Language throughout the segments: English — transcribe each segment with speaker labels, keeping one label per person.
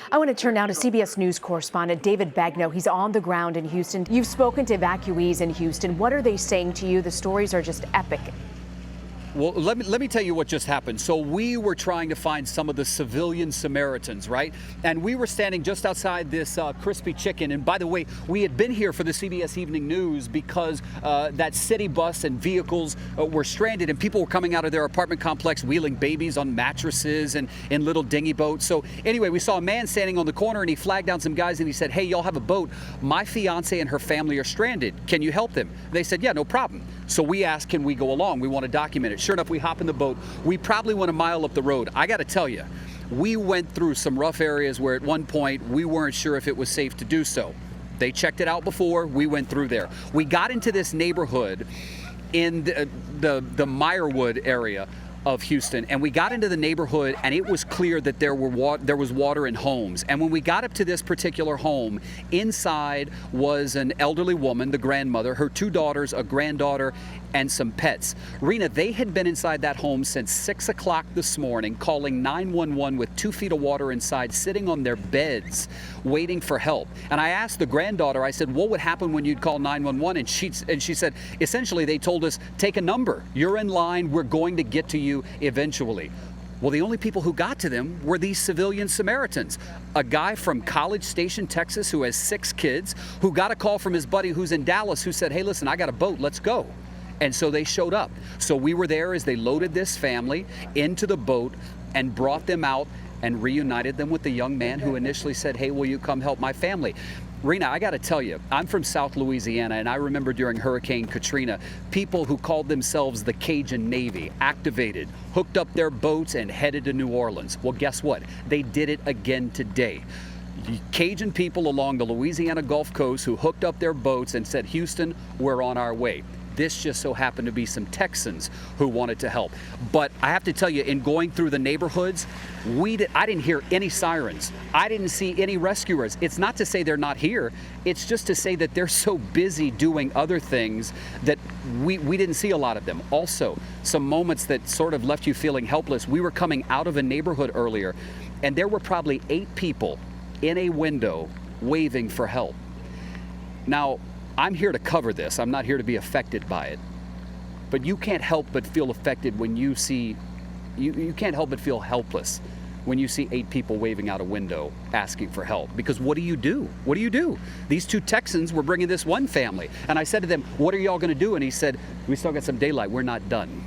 Speaker 1: I want to turn now to CBS News correspondent David Begnaud. He's on the ground in Houston. You've spoken to evacuees in Houston. What are they saying to you? The stories are just epic.
Speaker 2: Well, let me tell you what just happened. So we were trying to find some of the civilian Samaritans, right? And we were standing just outside this Crispy Chicken. And by the way, we had been here for the CBS Evening News because that city bus and vehicles were stranded and people were coming out of their apartment complex wheeling babies on mattresses and in little dinghy boats. So anyway, we saw a man standing on the corner and he flagged down some guys and he said, "Hey, y'all have a boat. My fiance and her family are stranded. Can you help them?" They said, "Yeah, no problem." So we asked, can we go along? We want to document it. Sure enough, we hop in the boat. We probably went a mile up the road. I got to tell you, we went through some rough areas where at one point we weren't sure if it was safe to do so. They checked it out before. We went through there. We got into this neighborhood in the Meyerwood area of Houston, and we got into the neighborhood and it was clear that there was water in homes. And when we got up to this particular home, inside was an elderly woman, the grandmother, her two daughters, a granddaughter, and some pets. Rena, they had been inside that home since 6 o'clock this morning, calling 911 with 2 feet of water inside, sitting on their beds, waiting for help. And I asked the granddaughter, I said, what would happen when you'd call 911? And she said, essentially, they told us, take a number. You're in line. We're going to get to you eventually. Well, the only people who got to them were these civilian Samaritans. A guy from College Station, Texas, who has 6 kids, who got a call from his buddy who's in Dallas, who said, hey, listen, I got a boat, let's go. And so they showed up. So we were there as they loaded this family into the boat and brought them out and reunited them with the young man who initially said, hey, will you come help my family? Rena, I got to tell you, I'm from South Louisiana, and I remember during Hurricane Katrina, people who called themselves the Cajun Navy activated, hooked up their boats, and headed to New Orleans. Well, guess what? They did it again today. Cajun people along the Louisiana Gulf Coast who hooked up their boats and said, Houston, we're on our way. This just so happened to be some Texans who wanted to help. But I have to tell you, in going through the neighborhoods, I didn't hear any sirens. I didn't see any rescuers. It's not to say they're not here. It's just to say that they're so busy doing other things that we didn't see a lot of them. Also, some moments that sort of left you feeling helpless. We were coming out of a neighborhood earlier, and there were probably 8 people in a window waving for help. Now, I'm here to cover this. I'm not here to be affected by it. But you can't help but feel affected when you see, you can't help but feel helpless when you see 8 people waving out a window asking for help. Because what do you do? What do you do? These 2 Texans were bringing this one family. And I said to them, what are y'all going to do? And he said, we still got some daylight. We're not done.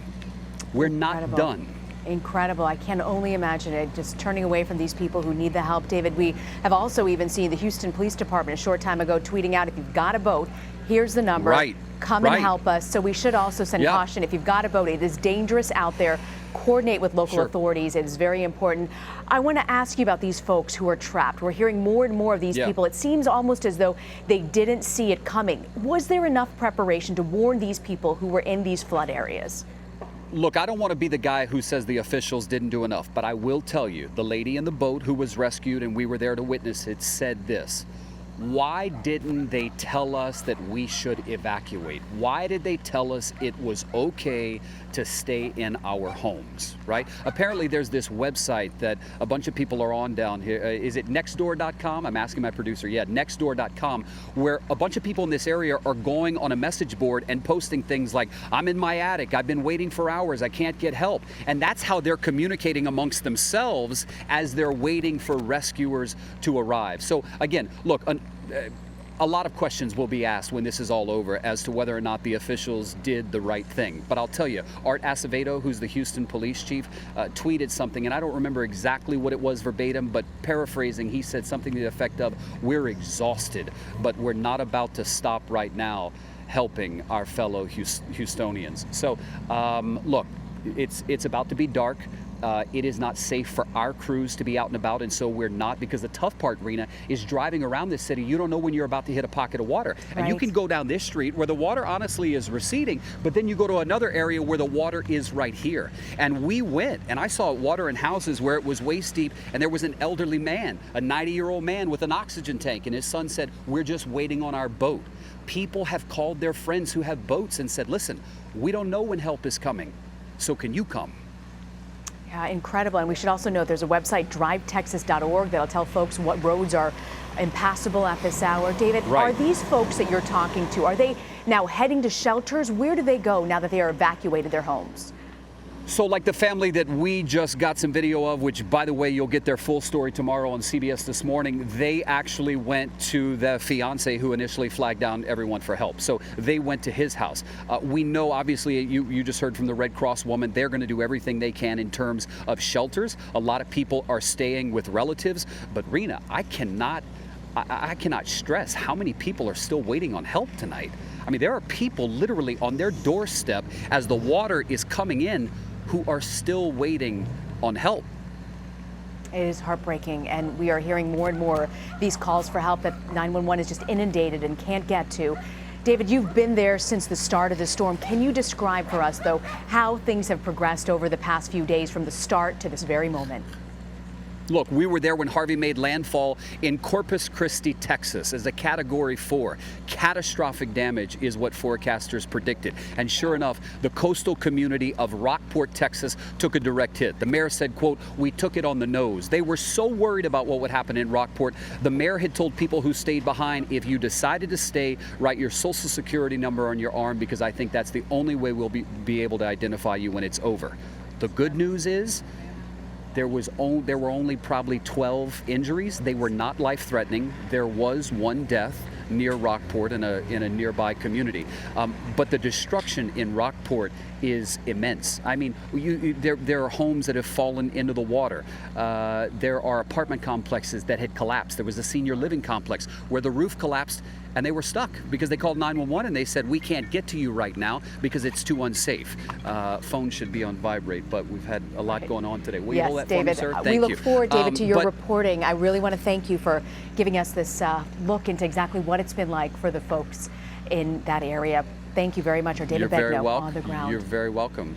Speaker 2: We're not done.
Speaker 1: Incredible. I can only imagine it, just turning away from these people who need the help. David, we have also even seen the Houston Police Department a short time ago tweeting out, if you've got a boat, here's the number.
Speaker 2: Right.
Speaker 1: Come and help us. So we should also send caution. If you've got a boat, it is dangerous out there. Coordinate with local authorities. It is very important. I want to ask you about these folks who are trapped. We're hearing more and more of these people. It seems almost as though they didn't see it coming. Was there enough preparation to warn these people who were in these flood areas?
Speaker 2: Look, I don't want to be the guy who says the officials didn't do enough, but I will tell you, the lady in the boat who was rescued, and we were there to witness it, said this. Why didn't they tell us that we should evacuate? Why did they tell us it was okay to stay in our homes, right? Apparently there's this website that a bunch of people are on down here. Is it nextdoor.com? I'm asking my producer. Yeah, nextdoor.com, where a bunch of people in this area are going on a message board and posting things like, I'm in my attic, I've been waiting for hours, I can't get help. And that's how they're communicating amongst themselves as they're waiting for rescuers to arrive. So again, look, a lot of questions will be asked when this is all over as to whether or not the officials did the right thing. But I'll tell you, Art Acevedo, who's the Houston police chief, tweeted something, and I don't remember exactly what it was verbatim, but paraphrasing, he said something to the effect of, we're exhausted, but we're not about to stop right now helping our fellow Houstonians. So look, it's about to be dark. It is not safe for our crews to be out and about, and so we're not, because the tough part, Rena, is driving around this city. You don't know when you're about to hit a pocket of water. And you can go down this street where the water honestly is receding, but then you go to another area where the water is right here. And we went, and I saw water in houses where it was waist deep, and there was an elderly man, a 90-year-old man with an oxygen tank, and his son said, we're just waiting on our boat. People have called their friends who have boats and said, listen, we don't know when help is coming, so can you come?
Speaker 1: Yeah, incredible. And we should also note there's a website, drivetexas.org, that'll tell folks what roads are impassable at this hour. David,
Speaker 2: right.
Speaker 1: Are these folks that you're talking to, are they now heading to shelters? Where do they go now that they are evacuated their homes?
Speaker 2: So like the family that we just got some video of, which, by the way, you'll get their full story tomorrow on CBS This Morning, they actually went to the fiance who initially flagged down everyone for help. So they went to his house. We know, obviously, you just heard from the Red Cross woman, they're going to do everything they can in terms of shelters. A lot of people are staying with relatives. But Rena, I cannot stress how many people are still waiting on help tonight. I mean, there are people literally on their doorstep as the water is coming in who are still waiting on help.
Speaker 1: It is heartbreaking, and we are hearing more and more these calls for help that 911 is just inundated and can't get to. David, you've been there since the start of the storm. Can you describe for us, though, how things have progressed over the past few days from the start to this very moment?
Speaker 2: Look, we were there when Harvey made landfall in Corpus Christi, Texas, as a Category 4. Catastrophic damage is what forecasters predicted. And sure enough, the coastal community of Rockport, Texas, took a direct hit. The mayor said, quote, "We took it on the nose." They were so worried about what would happen in Rockport. The mayor had told people who stayed behind, if you decided to stay, write your Social Security number on your arm, because I think that's the only way we'll be able to identify you when it's over. The good news is, there were only probably 12 injuries. They were not life-threatening. There was one death near Rockport in a nearby community. But the destruction in Rockport is immense. I mean, there are homes that have fallen into the water. There are apartment complexes that had collapsed. There was a senior living complex where the roof collapsed and they were stuck because they called 911 and they said, "We can't get to you right now because it's too unsafe." Phone should be on vibrate, but we've had a lot going on today. Will you hold that
Speaker 1: David,
Speaker 2: for me, sir? Thank
Speaker 1: we look
Speaker 2: you.
Speaker 1: forward, David, to your reporting. I really want to thank you for giving us this look into exactly what it's been like for the folks in that area. Thank you very much. Our David Begnaud on the ground.
Speaker 2: You're very welcome.